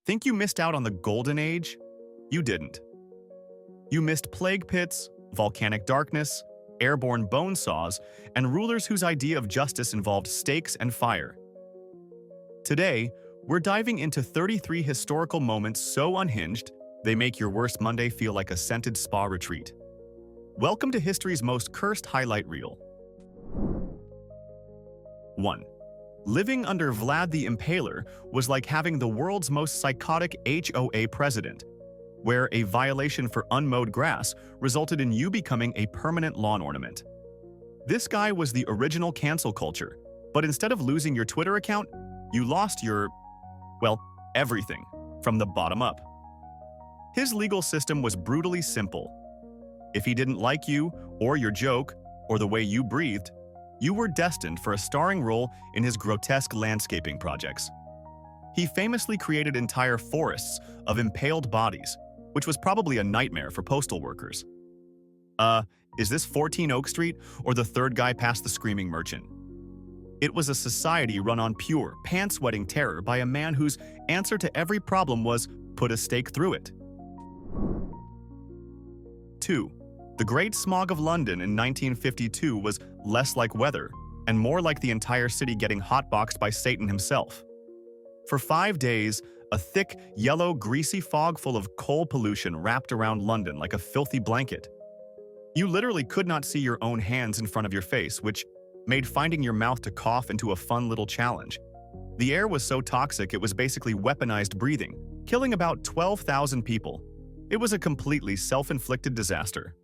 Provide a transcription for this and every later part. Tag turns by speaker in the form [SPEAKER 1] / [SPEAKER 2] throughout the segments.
[SPEAKER 1] Think you missed out on the Golden Age? You didn't. You missed plague pits, volcanic darkness, airborne bone saws, and rulers whose idea of justice involved stakes and fire. Today, we're diving into 33 historical moments so unhinged, they make your worst Monday feel like a scented spa retreat. Welcome to history's most cursed highlight reel. 1. Living under Vlad the Impaler was like having the world's most psychotic HOA president, where a violation for unmowed grass resulted in you becoming a permanent lawn ornament. This guy was the original cancel culture, but instead of losing your Twitter account, you lost your, well, everything, from the bottom up. His legal system was brutally simple. If he didn't like you, or your joke, or the way you breathed, you were destined for a starring role in his grotesque landscaping projects. He famously created entire forests of impaled bodies, which was probably a nightmare for postal workers. Is this 14 Oak Street or the third guy past the screaming merchant? It was a society run on pure, pants-wetting terror by a man whose answer to every problem was put a stake through it. 2. The Great Smog of London in 1952 was less like weather and more like the entire city getting hotboxed by Satan himself. For 5 days, a thick, yellow, greasy fog full of coal pollution wrapped around London like a filthy blanket. You literally could not see your own hands in front of your face, which made finding your mouth to cough into a fun little challenge. The air was so toxic it was basically weaponized breathing, killing about 12,000 people. It was a completely self-inflicted disaster.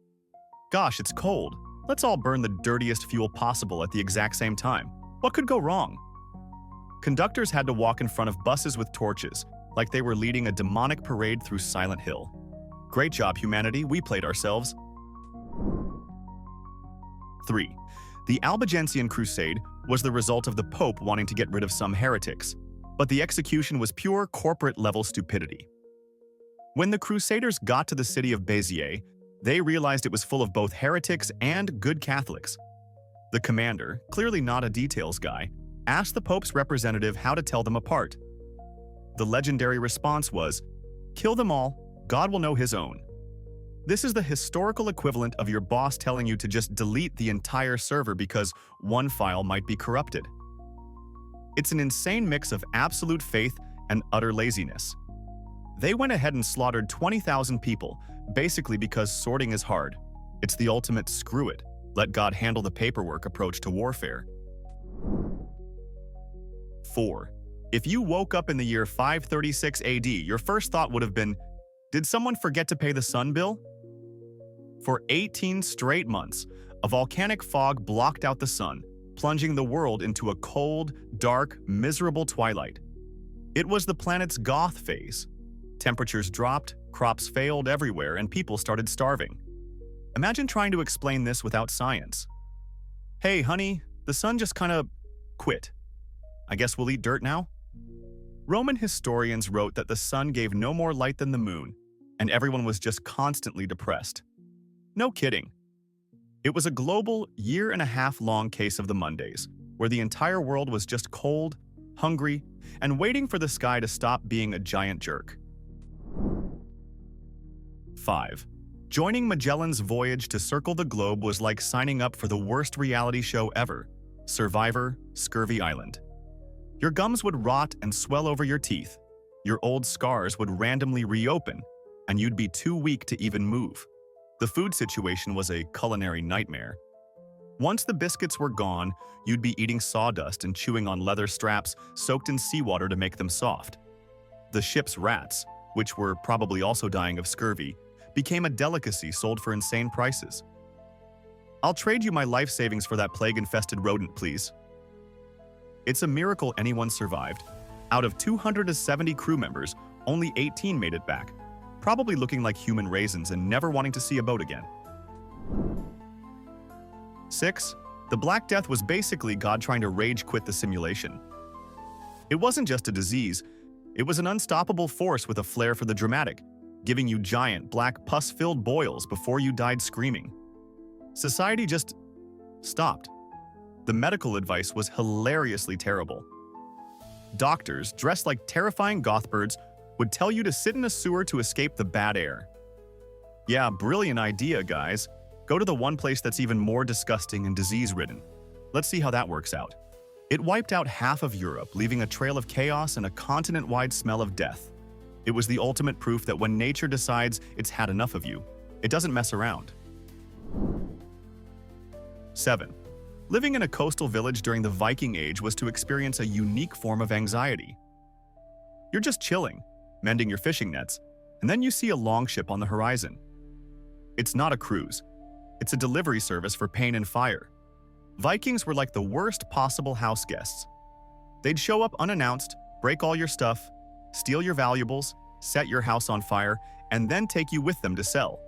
[SPEAKER 1] Gosh, it's cold. Let's all burn the dirtiest fuel possible at the exact same time. What could go wrong? Conductors had to walk in front of buses with torches, like they were leading a demonic parade through Silent Hill. Great job, humanity. We played ourselves. 3. The Albigensian Crusade was the result of the Pope wanting to get rid of some heretics, but the execution was pure corporate-level stupidity. When the Crusaders got to the city of Béziers, they realized it was full of both heretics and good Catholics. The commander, clearly not a details guy, asked the Pope's representative how to tell them apart. The legendary response was, "Kill them all, God will know his own." This is the historical equivalent of your boss telling you to just delete the entire server because one file might be corrupted. It's an insane mix of absolute faith and utter laziness. They went ahead and slaughtered 20,000 people, basically because sorting is hard. It's the ultimate screw it, let God handle the paperwork approach to warfare. 4. If you woke up in the year 536 AD, your first thought would have been, did someone forget to pay the sun bill? For 18 straight months, a volcanic fog blocked out the sun, plunging the world into a cold, dark, miserable twilight. It was the planet's goth phase. Temperatures dropped, crops failed everywhere, and people started starving. Imagine trying to explain this without science. Hey, honey, the sun just kinda quit. I guess we'll eat dirt now? Roman historians wrote that the sun gave no more light than the moon, and everyone was just constantly depressed. No kidding. It was a global, year-and-a-half-long case of the Mondays, where the entire world was just cold, hungry, and waiting for the sky to stop being a giant jerk. 5. Joining Magellan's voyage to circle the globe was like signing up for the worst reality show ever, Survivor, Scurvy Island. Your gums would rot and swell over your teeth, your old scars would randomly reopen, and you'd be too weak to even move. The food situation was a culinary nightmare. Once the biscuits were gone, you'd be eating sawdust and chewing on leather straps soaked in seawater to make them soft. The ship's rats, which were probably also dying of scurvy, became a delicacy sold for insane prices. I'll trade you my life savings for that plague-infested rodent, please. It's a miracle anyone survived. Out of 270 crew members, only 18 made it back, probably looking like human raisins and never wanting to see a boat again. 6. The Black Death was basically God trying to rage quit the simulation. It wasn't just a disease, it was an unstoppable force with a flair for the dramatic, giving you giant, black, pus-filled boils before you died screaming. Society just stopped. The medical advice was hilariously terrible. Doctors, dressed like terrifying goth birds, would tell you to sit in a sewer to escape the bad air. Yeah, brilliant idea, guys. Go to the one place that's even more disgusting and disease-ridden. Let's see how that works out. It wiped out half of Europe, leaving a trail of chaos and a continent-wide smell of death. It was the ultimate proof that when nature decides it's had enough of you, it doesn't mess around. 7. Living in a coastal village during the Viking Age was to experience a unique form of anxiety. You're just chilling, mending your fishing nets, and then you see a longship on the horizon. It's not a cruise. It's a delivery service for pain and fire. Vikings were like the worst possible house guests. They'd show up unannounced, break all your stuff, steal your valuables, set your house on fire, and then take you with them to sell.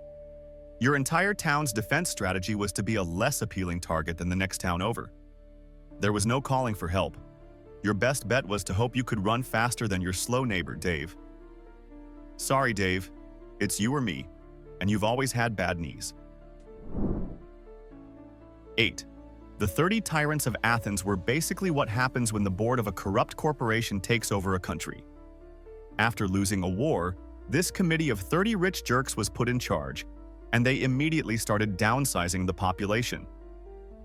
[SPEAKER 1] Your entire town's defense strategy was to be a less appealing target than the next town over. There was no calling for help. Your best bet was to hope you could run faster than your slow neighbor, Dave. Sorry, Dave. It's you or me, and you've always had bad knees. 8. The 30 tyrants of Athens were basically what happens when the board of a corrupt corporation takes over a country. After losing a war, this committee of 30 rich jerks was put in charge, and they immediately started downsizing the population.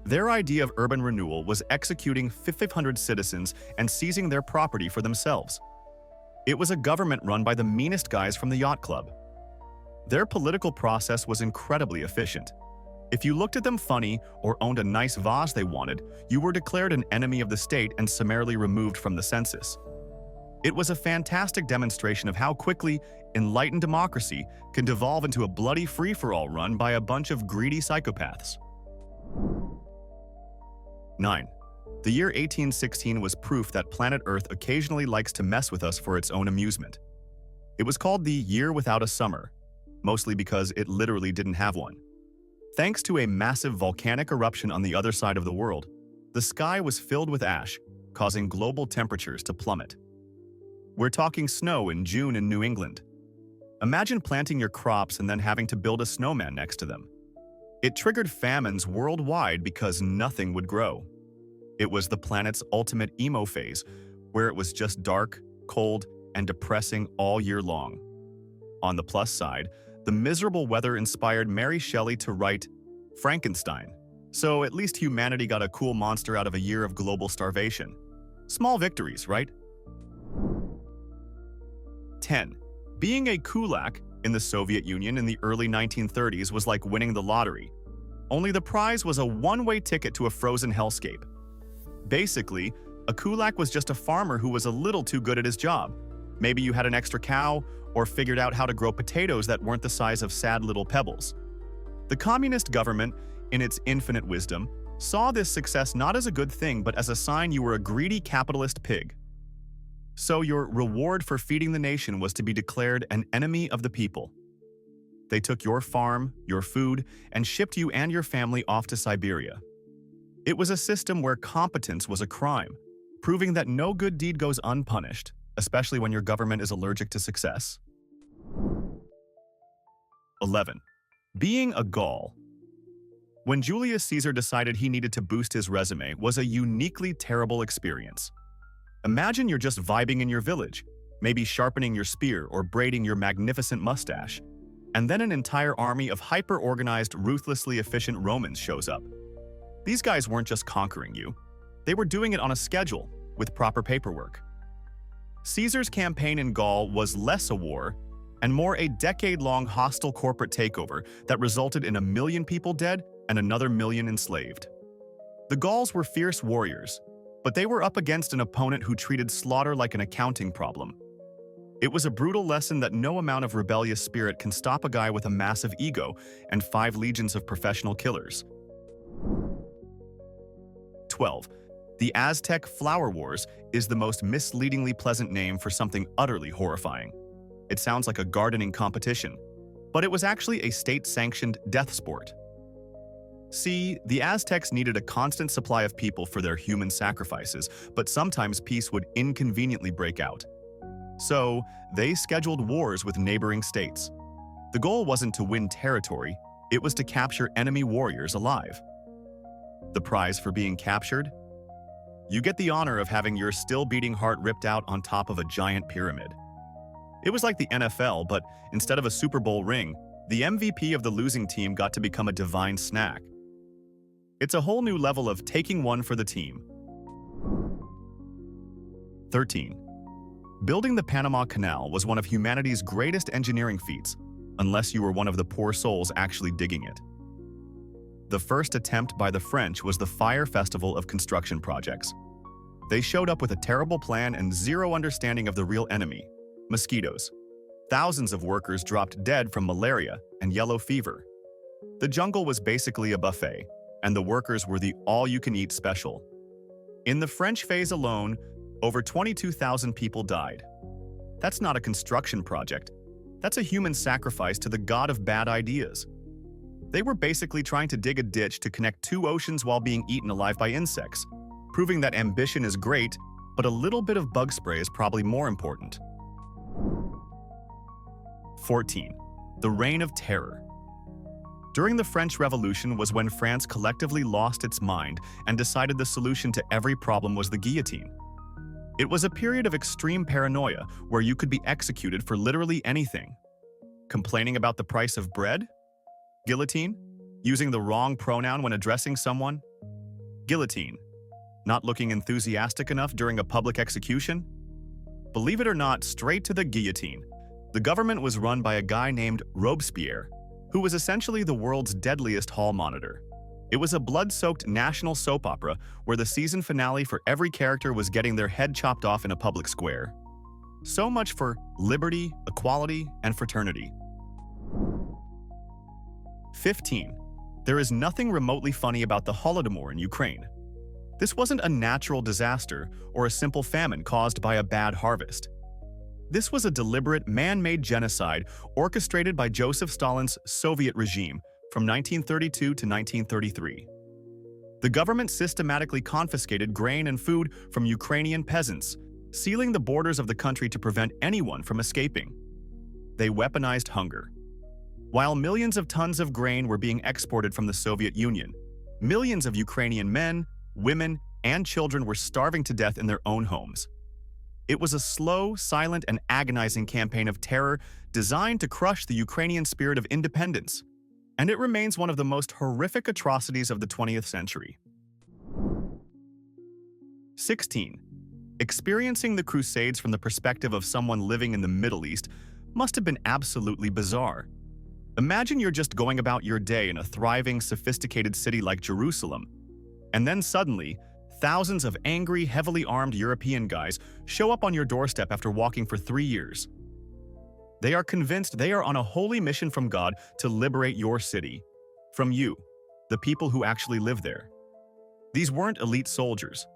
[SPEAKER 1] Their idea of urban renewal was executing 500 citizens and seizing their property for themselves. It was a government run by the meanest guys from the yacht club. Their political process was incredibly efficient. If you looked at them funny or owned a nice vase they wanted, you were declared an enemy of the state and summarily removed from the census. It was a fantastic demonstration of how quickly enlightened democracy can devolve into a bloody free-for-all run by a bunch of greedy psychopaths. 9. The year 1816 was proof that planet Earth occasionally likes to mess with us for its own amusement. It was called the Year Without a Summer, mostly because it literally didn't have one. Thanks to a massive volcanic eruption on the other side of the world, the sky was filled with ash, causing global temperatures to plummet. We're talking snow in June in New England. Imagine planting your crops and then having to build a snowman next to them. It triggered famines worldwide because nothing would grow. It was the planet's ultimate emo phase, where it was just dark, cold, and depressing all year long. On the plus side, the miserable weather inspired Mary Shelley to write Frankenstein, so at least humanity got a cool monster out of a year of global starvation. Small victories, right? 10. Being a kulak in the Soviet Union in the early 1930s was like winning the lottery. Only the prize was a one-way ticket to a frozen hellscape. Basically, a kulak was just a farmer who was a little too good at his job. Maybe you had an extra cow, or figured out how to grow potatoes that weren't the size of sad little pebbles. The communist government, in its infinite wisdom, saw this success not as a good thing but as a sign you were a greedy capitalist pig. So your reward for feeding the nation was to be declared an enemy of the people. They took your farm, your food, and shipped you and your family off to Siberia. It was a system where competence was a crime, proving that no good deed goes unpunished, especially when your government is allergic to success. 11. Being a Gaul. When Julius Caesar decided he needed to boost his resume was a uniquely terrible experience. Imagine you're just vibing in your village, maybe sharpening your spear or braiding your magnificent mustache, and then an entire army of hyper-organized, ruthlessly efficient Romans shows up. These guys weren't just conquering you. They were doing it on a schedule, with proper paperwork. Caesar's campaign in Gaul was less a war and more a decade-long hostile corporate takeover that resulted in 1 million people dead and another 1 million enslaved. The Gauls were fierce warriors, but they were up against an opponent who treated slaughter like an accounting problem. It was a brutal lesson that no amount of rebellious spirit can stop a guy with a massive ego and 5 legions of professional killers. 12. The Aztec Flower Wars is the most misleadingly pleasant name for something utterly horrifying. It sounds like a gardening competition, but it was actually a state-sanctioned death sport. See, the Aztecs needed a constant supply of people for their human sacrifices, but sometimes peace would inconveniently break out. So, they scheduled wars with neighboring states. The goal wasn't to win territory, it was to capture enemy warriors alive. The prize for being captured? You get the honor of having your still-beating heart ripped out on top of a giant pyramid. It was like the NFL, but instead of a Super Bowl ring, the MVP of the losing team got to become a divine snack. It's a whole new level of taking one for the team. 13. Building the Panama Canal was one of humanity's greatest engineering feats, unless you were one of the poor souls actually digging it. The first attempt by the French was the Fire Festival of construction projects. They showed up with a terrible plan and zero understanding of the real enemy, mosquitoes. Thousands of workers dropped dead from malaria and yellow fever. The jungle was basically a buffet, and the workers were the all-you-can-eat special. In the French phase alone, over 22,000 people died. That's not a construction project. That's a human sacrifice to the god of bad ideas. They were basically trying to dig a ditch to connect two oceans while being eaten alive by insects, proving that ambition is great, but a little bit of bug spray is probably more important. 14. The Reign of Terror. During the French Revolution was when France collectively lost its mind and decided the solution to every problem was the guillotine. It was a period of extreme paranoia where you could be executed for literally anything. Complaining about the price of bread? Guillotine? Using the wrong pronoun when addressing someone? Guillotine. Not looking enthusiastic enough during a public execution? Believe it or not, straight to the guillotine. The government was run by a guy named Robespierre, who was essentially the world's deadliest hall monitor. It was a blood-soaked national soap opera where the season finale for every character was getting their head chopped off in a public square. So much for liberty, equality, and fraternity. 15. There is nothing remotely funny about the Holodomor in Ukraine. This wasn't a natural disaster or a simple famine caused by a bad harvest. This was a deliberate, man-made genocide orchestrated by Joseph Stalin's Soviet regime from 1932 to 1933. The government systematically confiscated grain and food from Ukrainian peasants, sealing the borders of the country to prevent anyone from escaping. They weaponized hunger. While millions of tons of grain were being exported from the Soviet Union, millions of Ukrainian men, women, and children were starving to death in their own homes. It was a slow, silent, and agonizing campaign of terror designed to crush the Ukrainian spirit of independence, and it remains one of the most horrific atrocities of the 20th century. 16. Experiencing the Crusades from the perspective of someone living in the Middle East must have been absolutely bizarre. Imagine you're just going about your day in a thriving, sophisticated city like Jerusalem, and then suddenly, thousands of angry, heavily armed European guys show up on your doorstep after walking for 3 years. They are convinced they are on a holy mission from God to liberate your city. From you, the people who actually live there. These weren't elite soldiers.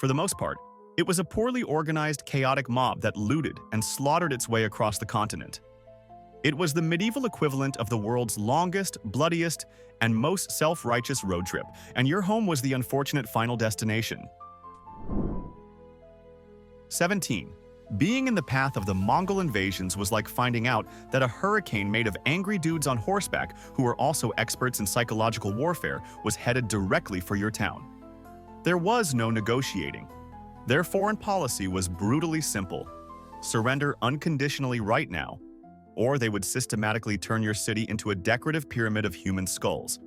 [SPEAKER 1] For the most part, it was a poorly organized, chaotic mob that looted and slaughtered its way across the continent. It was the medieval equivalent of the world's longest, bloodiest, and most self-righteous road trip, and your home was the unfortunate final destination. 17. Being in the path of the Mongol invasions was like finding out that a hurricane made of angry dudes on horseback who were also experts in psychological warfare was headed directly for your town. There was no negotiating. Their foreign policy was brutally simple. Surrender unconditionally right now, or they would systematically turn your city into a decorative pyramid of human skulls.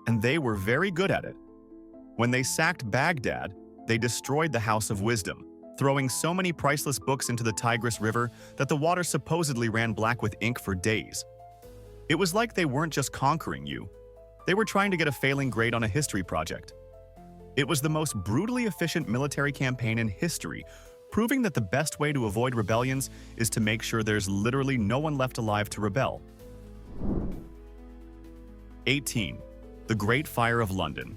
[SPEAKER 1] And they were very good at it. When they sacked Baghdad, they destroyed the House of Wisdom, throwing so many priceless books into the Tigris River that the water supposedly ran black with ink for days. It was like they weren't just conquering you. They were trying to get a failing grade on a history project. It was the most brutally efficient military campaign in history, proving that the best way to avoid rebellions is to make sure there's literally no one left alive to rebel. 18. The Great Fire of London.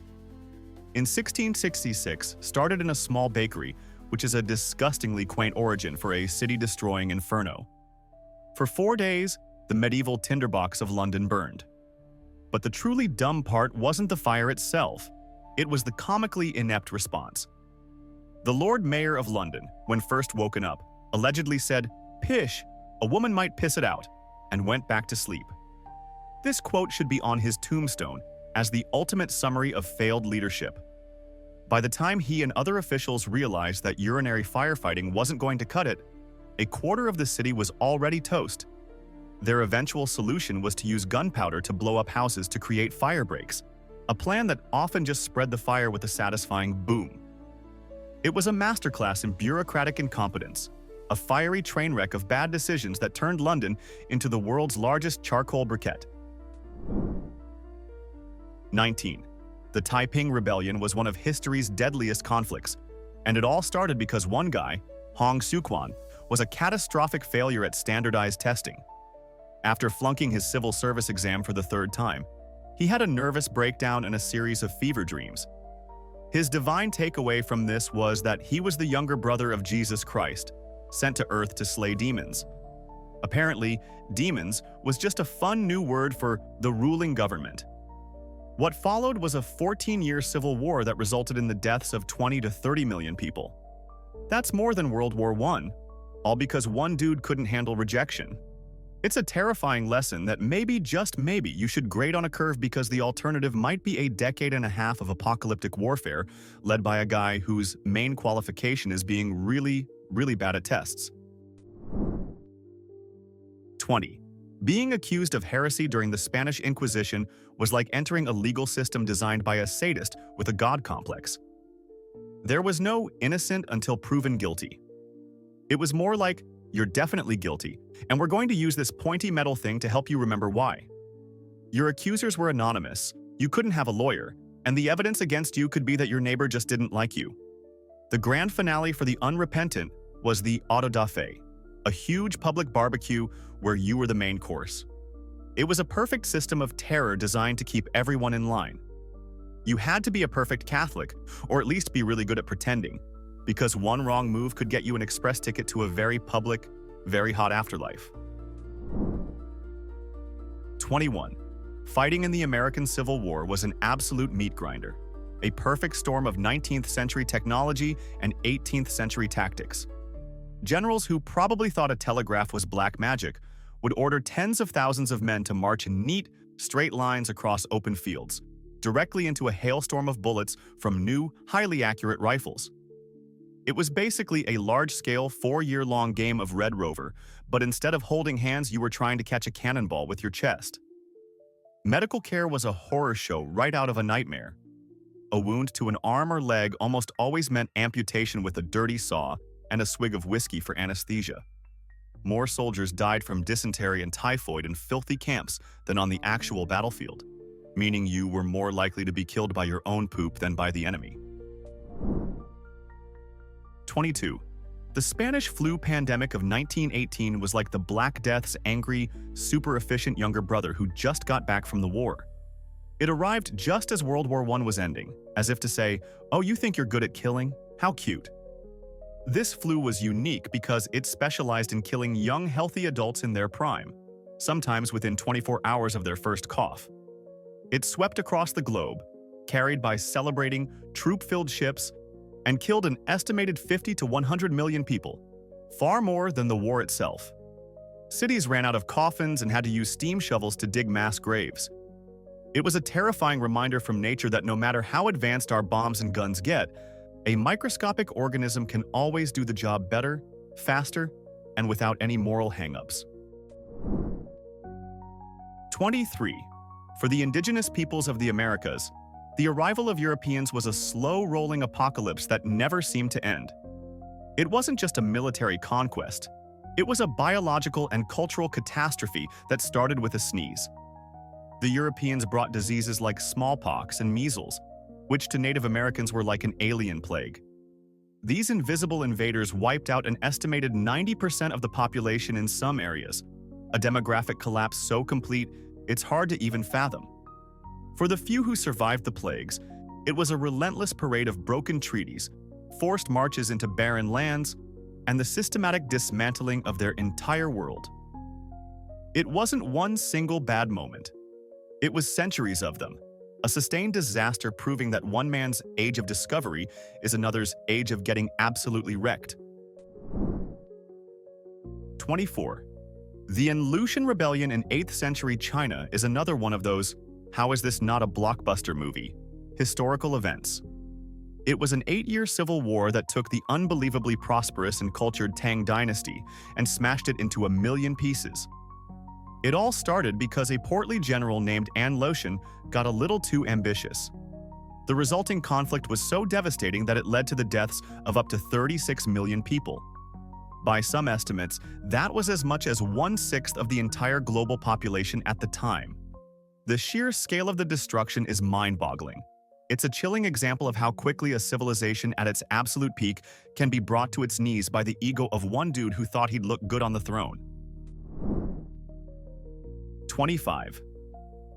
[SPEAKER 1] In 1666, started in a small bakery, which is a disgustingly quaint origin for a city-destroying inferno. For 4 days, the medieval tinderbox of London burned. But the truly dumb part wasn't the fire itself. It was the comically inept response. The Lord Mayor of London, when first woken up, allegedly said, "Pish, a woman might piss it out," and went back to sleep. This quote should be on his tombstone as the ultimate summary of failed leadership. By the time he and other officials realized that urinary firefighting wasn't going to cut it, a quarter of the city was already toast. Their eventual solution was to use gunpowder to blow up houses to create fire breaks, a plan that often just spread the fire with a satisfying boom. It was a masterclass in bureaucratic incompetence, a fiery train wreck of bad decisions that turned London into the world's largest charcoal briquette. 19. The Taiping Rebellion was one of history's deadliest conflicts, and it all started because one guy, Hong Xiuquan, was a catastrophic failure at standardized testing. After flunking his civil service exam for the third time, he had a nervous breakdown and a series of fever dreams. His divine takeaway from this was that he was the younger brother of Jesus Christ, sent to Earth to slay demons. Apparently, demons was just a fun new word for the ruling government. What followed was a 14-year civil war that resulted in the deaths of 20 to 30 million people. That's more than World War I, all because one dude couldn't handle rejection. It's a terrifying lesson that maybe, just maybe, you should grade on a curve because the alternative might be a decade and a half of apocalyptic warfare led by a guy whose main qualification is being really, really bad at tests. 20. Being accused of heresy during the Spanish Inquisition was like entering a legal system designed by a sadist with a god complex. There was no innocent until proven guilty. It was more like, you're definitely guilty, and we're going to use this pointy metal thing to help you remember why. Your accusers were anonymous, you couldn't have a lawyer, and the evidence against you could be that your neighbor just didn't like you. The grand finale for the unrepentant was the auto da fe, a huge public barbecue where you were the main course. It was a perfect system of terror designed to keep everyone in line. You had to be a perfect Catholic, or at least be really good at pretending, because one wrong move could get you an express ticket to a very public, very hot afterlife. 21. Fighting in the American Civil War was an absolute meat grinder, a perfect storm of 19th century technology and 18th century tactics. Generals who probably thought a telegraph was black magic would order tens of thousands of men to march in neat, straight lines across open fields, directly into a hailstorm of bullets from new, highly accurate rifles. It was basically a large-scale, 4-year-long game of Red Rover, but instead of holding hands, you were trying to catch a cannonball with your chest. Medical care was a horror show right out of a nightmare. A wound to an arm or leg almost always meant amputation with a dirty saw and a swig of whiskey for anesthesia. More soldiers died from dysentery and typhoid in filthy camps than on the actual battlefield, meaning you were more likely to be killed by your own poop than by the enemy. 22. The Spanish flu pandemic of 1918 was like the Black Death's angry, super-efficient younger brother who just got back from the war. It arrived just as World War I was ending, as if to say, "Oh, you think you're good at killing? How cute." This flu was unique because it specialized in killing young, healthy adults in their prime, sometimes within 24 hours of their first cough. It swept across the globe, carried by celebrating, troop-filled ships, and killed an estimated 50 to 100 million people, far more than the war itself. Cities ran out of coffins and had to use steam shovels to dig mass graves. It was a terrifying reminder from nature that no matter how advanced our bombs and guns get, a microscopic organism can always do the job better, faster, and without any moral hang-ups. 23. For the indigenous peoples of the Americas, the arrival of Europeans was a slow-rolling apocalypse that never seemed to end. It wasn't just a military conquest. It was a biological and cultural catastrophe that started with a sneeze. The Europeans brought diseases like smallpox and measles, which to Native Americans were like an alien plague. These invisible invaders wiped out an estimated 90% of the population in some areas, a demographic collapse so complete it's hard to even fathom. For the few who survived the plagues, it was a relentless parade of broken treaties, forced marches into barren lands, and the systematic dismantling of their entire world. It wasn't one single bad moment. It was centuries of them, a sustained disaster proving that one man's age of discovery is another's age of getting absolutely wrecked. 24. The An Lushan Rebellion in 8th century China is another one of those "how is this not a blockbuster movie?" historical events. It was an 8-year civil war that took the unbelievably prosperous and cultured Tang dynasty and smashed it into a million pieces. It all started because a portly general named An Lushan got a little too ambitious. The resulting conflict was so devastating that it led to the deaths of up to 36 million people. By some estimates, that was as much as 1/6 of the entire global population at the time. The sheer scale of the destruction is mind-boggling. It's a chilling example of how quickly a civilization at its absolute peak can be brought to its knees by the ego of one dude who thought he'd look good on the throne. 25.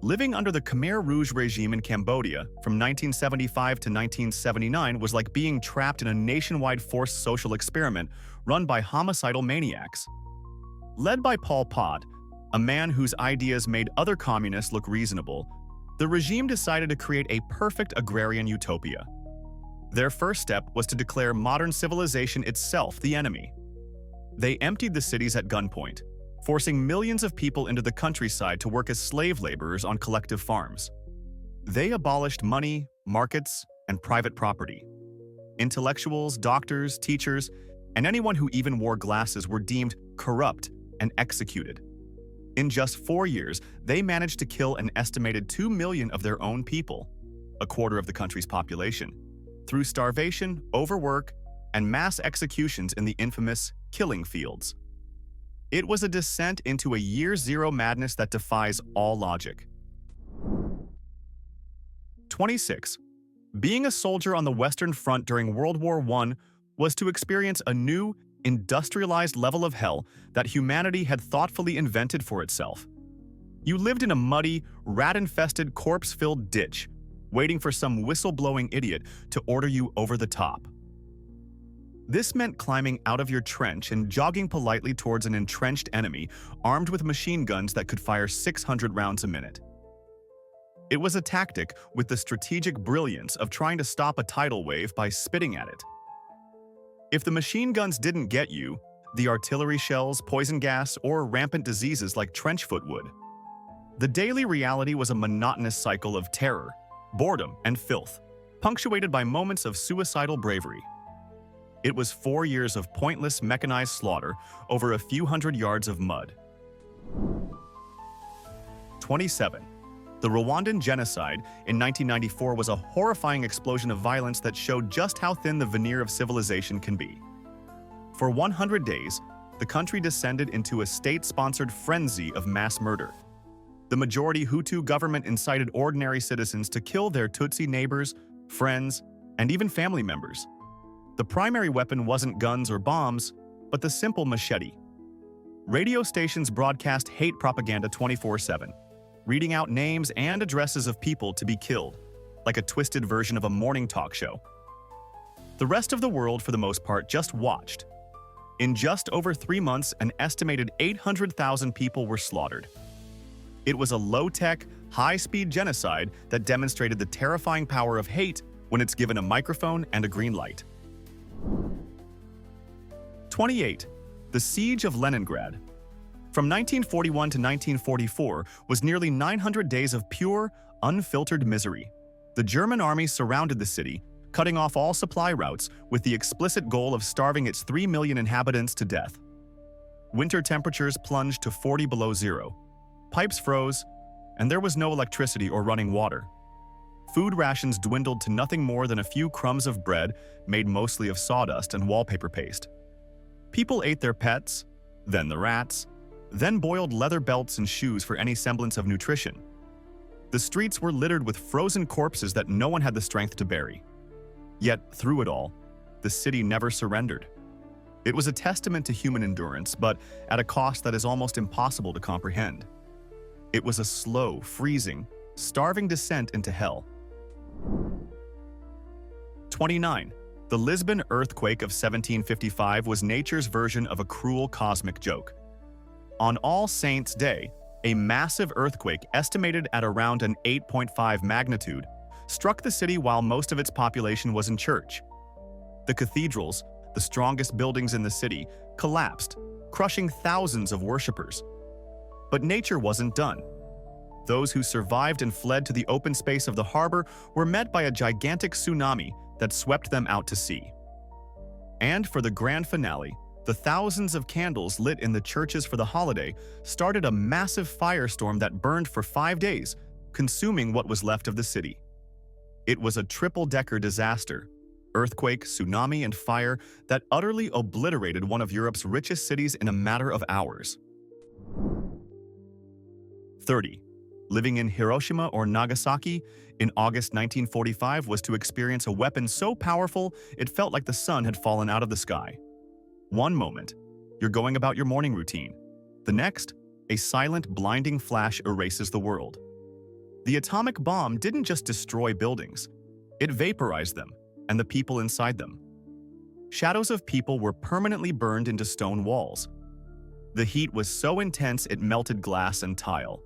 [SPEAKER 1] Living under the Khmer Rouge regime in Cambodia from 1975 to 1979 was like being trapped in a nationwide forced social experiment run by homicidal maniacs. Led by Pol Pot, a man whose ideas made other communists look reasonable, the regime decided to create a perfect agrarian utopia. Their first step was to declare modern civilization itself the enemy. They emptied the cities at gunpoint, forcing millions of people into the countryside to work as slave laborers on collective farms. They abolished money, markets, and private property. Intellectuals, doctors, teachers, and anyone who even wore glasses were deemed corrupt and executed. In just 4 years, they managed to kill an estimated 2 million of their own people, a quarter of the country's population, through starvation, overwork, and mass executions in the infamous killing fields. It was a descent into a year zero madness that defies all logic. 26. Being a soldier on the Western Front during World War I was to experience a new, industrialized level of hell that humanity had thoughtfully invented for itself. You lived in a muddy, rat-infested, corpse-filled ditch, waiting for some whistle-blowing idiot to order you over the top. This meant climbing out of your trench and jogging politely towards an entrenched enemy armed with machine guns that could fire 600 rounds a minute. It was a tactic with the strategic brilliance of trying to stop a tidal wave by spitting at it. If the machine guns didn't get you, the artillery shells, poison gas, or rampant diseases like trenchfoot would. The daily reality was a monotonous cycle of terror, boredom, and filth, punctuated by moments of suicidal bravery. It was 4 years of pointless mechanized slaughter over a few hundred yards of mud. 27. The Rwandan genocide in 1994 was a horrifying explosion of violence that showed just how thin the veneer of civilization can be. For 100 days, the country descended into a state-sponsored frenzy of mass murder. The majority Hutu government incited ordinary citizens to kill their Tutsi neighbors, friends, and even family members. The primary weapon wasn't guns or bombs, but the simple machete. Radio stations broadcast hate propaganda 24/7, reading out names and addresses of people to be killed, like a twisted version of a morning talk show. The rest of the world, for the most part, just watched. In just over 3 months, an estimated 800,000 people were slaughtered. It was a low-tech, high-speed genocide that demonstrated the terrifying power of hate when it's given a microphone and a green light. 28. The Siege of Leningrad. From 1941 to 1944 was nearly 900 days of pure, unfiltered misery. The German army surrounded the city, cutting off all supply routes with the explicit goal of starving its 3 million inhabitants to death. Winter temperatures plunged to 40 below zero. Pipes froze, and there was no electricity or running water. Food rations dwindled to nothing more than a few crumbs of bread made mostly of sawdust and wallpaper paste. People ate their pets, then the rats, then boiled leather belts and shoes for any semblance of nutrition. The streets were littered with frozen corpses that no one had the strength to bury. Yet, through it all, the city never surrendered. It was a testament to human endurance, but at a cost that is almost impossible to comprehend. It was a slow, freezing, starving descent into hell. 29. The Lisbon earthquake of 1755 was nature's version of a cruel cosmic joke. On All Saints' Day, a massive earthquake estimated at around an 8.5 magnitude struck the city while most of its population was in church. The cathedrals, the strongest buildings in the city, collapsed, crushing thousands of worshippers. But nature wasn't done. Those who survived and fled to the open space of the harbor were met by a gigantic tsunami that swept them out to sea. And for the grand finale, the thousands of candles lit in the churches for the holiday started a massive firestorm that burned for 5 days, consuming what was left of the city. It was a triple-decker disaster, earthquake, tsunami, and fire that utterly obliterated one of Europe's richest cities in a matter of hours. 30. Living in Hiroshima or Nagasaki in August 1945 was to experience a weapon so powerful it felt like the sun had fallen out of the sky. One moment, you're going about your morning routine. The next, a silent, blinding flash erases the world. The atomic bomb didn't just destroy buildings, it vaporized them and the people inside them. Shadows of people were permanently burned into stone walls. The heat was so intense it melted glass and tile.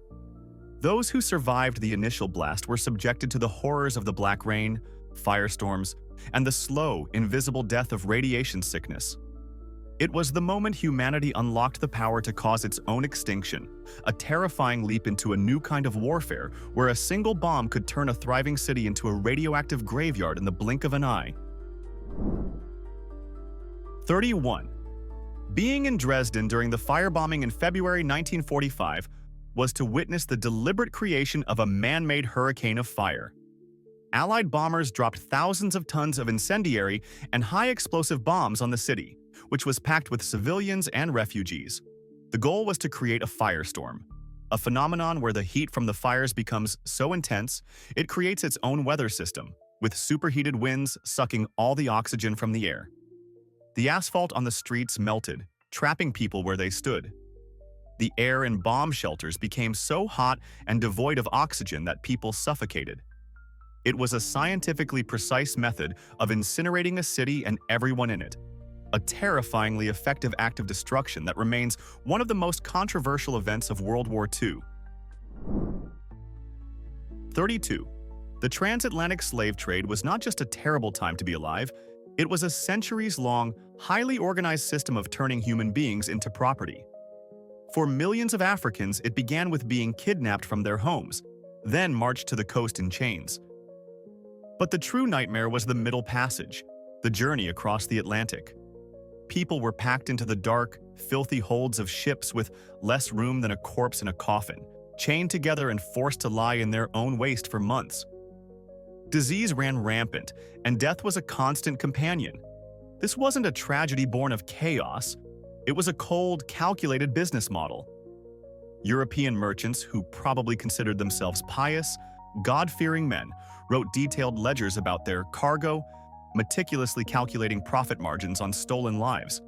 [SPEAKER 1] Those who survived the initial blast were subjected to the horrors of the black rain, firestorms, and the slow, invisible death of radiation sickness. It was the moment humanity unlocked the power to cause its own extinction, a terrifying leap into a new kind of warfare where a single bomb could turn a thriving city into a radioactive graveyard in the blink of an eye. 31. Being in Dresden during the firebombing in February 1945 was to witness the deliberate creation of a man-made hurricane of fire. Allied bombers dropped thousands of tons of incendiary and high-explosive bombs on the city, which was packed with civilians and refugees. The goal was to create a firestorm, a phenomenon where the heat from the fires becomes so intense it creates its own weather system, with superheated winds sucking all the oxygen from the air. The asphalt on the streets melted, trapping people where they stood. The air in bomb shelters became so hot and devoid of oxygen that people suffocated. It was a scientifically precise method of incinerating a city and everyone in it, a terrifyingly effective act of destruction that remains one of the most controversial events of World War II. 32. The transatlantic slave trade was not just a terrible time to be alive, it was a centuries-long, highly organized system of turning human beings into property. For millions of Africans, it began with being kidnapped from their homes, then marched to the coast in chains. But the true nightmare was the Middle Passage, the journey across the Atlantic. People were packed into the dark, filthy holds of ships with less room than a corpse in a coffin, chained together and forced to lie in their own waste for months. Disease ran rampant, and death was a constant companion. This wasn't a tragedy born of chaos. It was a cold, calculated business model. European merchants, who probably considered themselves pious, God-fearing men, wrote detailed ledgers about their cargo, meticulously calculating profit margins on stolen lives.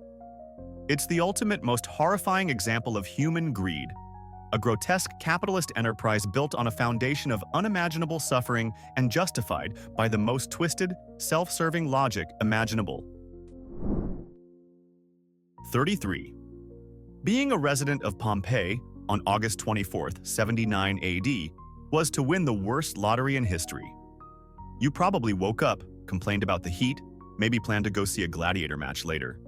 [SPEAKER 1] It's the ultimate, most horrifying example of human greed, a grotesque capitalist enterprise built on a foundation of unimaginable suffering and justified by the most twisted, self-serving logic imaginable. 33. Being a resident of Pompeii on August 24, 79 AD, was to win the worst lottery in history. You probably woke up, complained about the heat, maybe planned to go see a gladiator match later.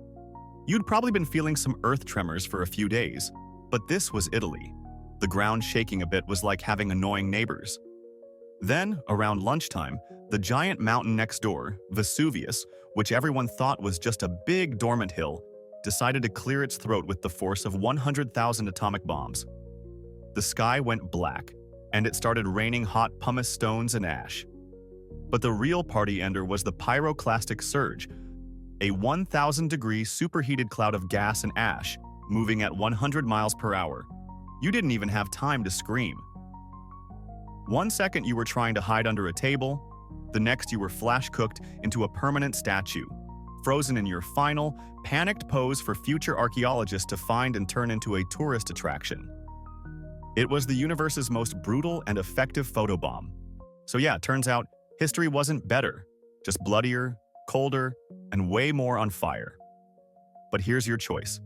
[SPEAKER 1] You'd probably been feeling some earth tremors for a few days, but this was Italy. The ground shaking a bit was like having annoying neighbors. Then, around lunchtime, the giant mountain next door, Vesuvius, which everyone thought was just a big dormant hill, decided to clear its throat with the force of 100,000 atomic bombs. The sky went black, and it started raining hot pumice stones and ash. But the real party ender was the pyroclastic surge, a 1,000-degree superheated cloud of gas and ash, moving at 100 miles per hour. You didn't even have time to scream. 1 second you were trying to hide under a table, the next you were flash-cooked into a permanent statue, frozen in your final, panicked pose for future archaeologists to find and turn into a tourist attraction. It was the universe's most brutal and effective photobomb. So yeah, turns out history wasn't better, just bloodier, colder, and way more on fire. But here's your choice.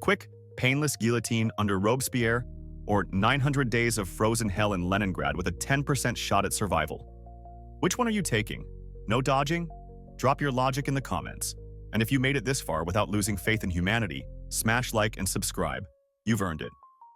[SPEAKER 1] Quick, painless guillotine under Robespierre, or 900 days of frozen hell in Leningrad with a 10% shot at survival. Which one are you taking? No dodging? Drop your logic in the comments. And if you made it this far without losing faith in humanity, smash like and subscribe. You've earned it.